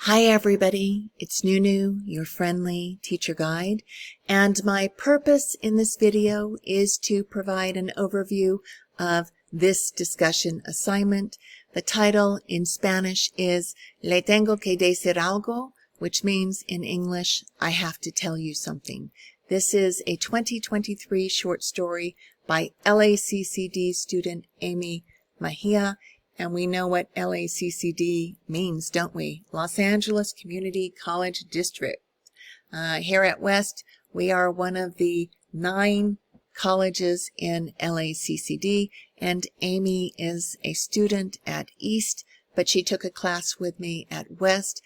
Hi everybody, it's Nunu, your friendly teacher guide, and my purpose in this video is to provide an overview of this discussion assignment. The title in Spanish is Le Tengo que decir algo, which means in English, I have to tell you something. This is a 2023 short story by LACCD student Amy Mejia. And we know what LACCD means, don't we? Los Angeles Community College District. Here at West, we are one of the 9 colleges in LACCD, and Amy is a student at East, but she took a class with me at West,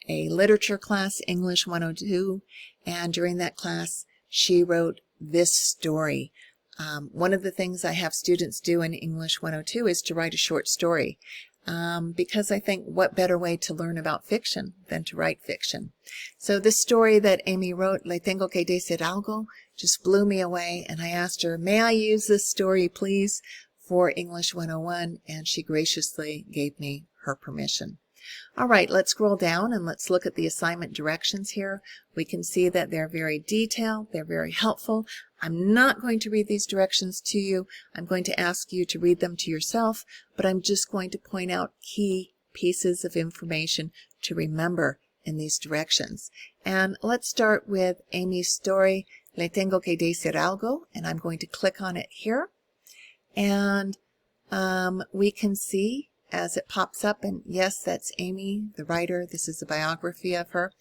a literature class, English 102, and during that class, she wrote this story. One of the things I have students do in English 102 is to write a short story, because I think what better way to learn about fiction than to write fiction. So this story that Amy wrote, Le Tengo que decir algo, just blew me away, and I asked her, may I use this story please for English 101, and she graciously gave me her permission. All right, let's scroll down and let's look at the assignment directions here. We can see that they're very detailed, they're very helpful. I'm not going to read these directions to you. I'm going to ask you to read them to yourself, but I'm just going to point out key pieces of information to remember in these directions. And let's start with Amy's story, Le Tengo que decir algo, and I'm going to click on it here. And we can see as it pops up, and yes, that's Amy, the writer. This is a biography of her.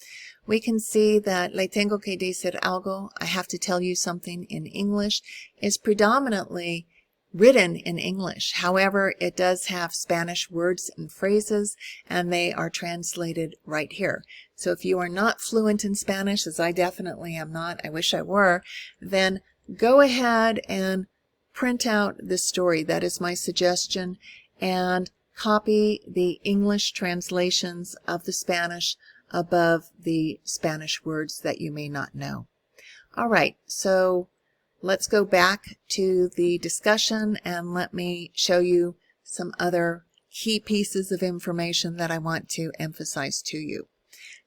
We can see that Le Tengo que decir algo, I have to tell you something in English, is predominantly written in English. However, it does have Spanish words and phrases, and they are translated right here. So if you are not fluent in Spanish, as I definitely am not, I wish I were, then go ahead and print out this story. That is my suggestion, and copy the English translations of the Spanish above the Spanish words that you may not know. All right, so let's go back to the discussion and let me show you some other key pieces of information that I want to emphasize to you.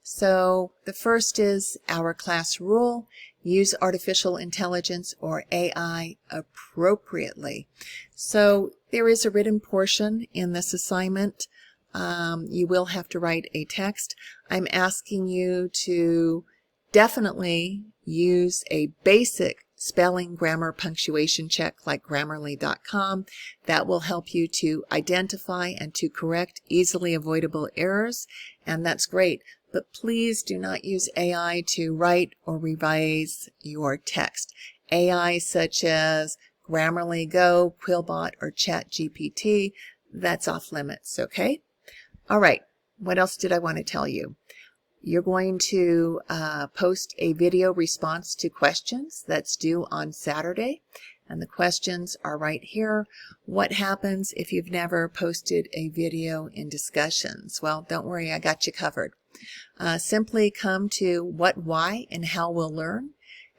So the first is our class rule. Use artificial intelligence or AI appropriately. So there is a written portion in this assignment. You will have to write a text. I'm asking you to definitely use a basic spelling, grammar, punctuation check like Grammarly.com. That will help you to identify and to correct easily avoidable errors, and that's great. But please do not use AI to write or revise your text. AI such as Grammarly Go, Quillbot, or ChatGPT, that's off limits, okay? All right, what else did I want to tell you? You're going to post a video response to questions that's due on Saturday, and the questions are right here. What happens if you've never posted a video in discussions? Well, don't worry, I got you covered. Simply come to what, why, and how we'll learn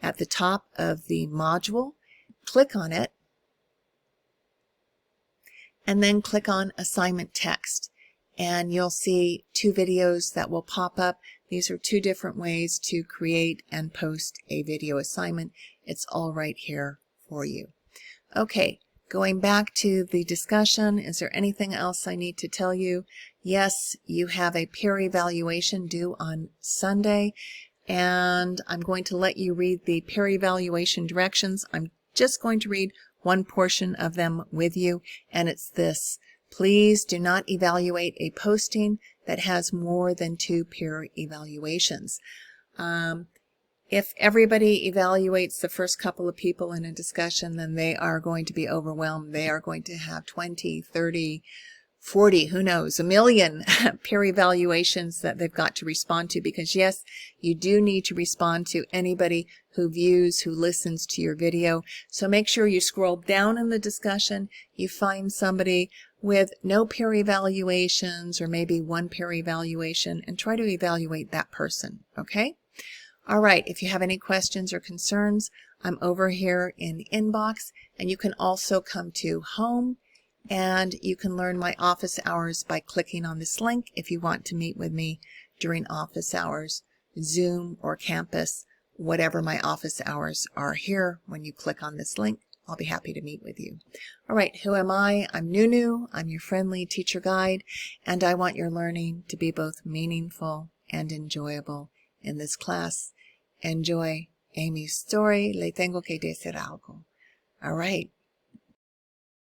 at the top of the module. Click on it, and then click on assignment text. And you'll see 2 videos that will pop up. These are 2 different ways to create and post a video assignment. It's all right here for you. Okay, going back to the discussion, is there anything else I need to tell you? Yes, you have a peer evaluation due on Sunday, and I'm going to let you read the peer evaluation directions. I'm just going to read one portion of them with you, and it's this. Please do not evaluate a posting that has more than 2 peer evaluations. If everybody evaluates the first couple of people in a discussion, then they are going to be overwhelmed. They are going to have 20, 30, 40, who knows, 1 million peer evaluations that they've got to respond to, because yes, you do need to respond to anybody who views, who listens to your video. So make sure you scroll down in the discussion, you find somebody with no peer evaluations or maybe 1 peer evaluation, and try to evaluate that person, okay? All right, if you have any questions or concerns, I'm over here in inbox, and you can also come to home, and you can learn my office hours by clicking on this link if you want to meet with me during office hours, Zoom or campus, whatever my office hours are here. When you click on this link, I'll be happy to meet with you. All right, who am I? I'm Nunu. I'm your friendly teacher guide, and I want your learning to be both meaningful and enjoyable in this class. Enjoy Amy's story, Le Tengo que Decir Algo. All right,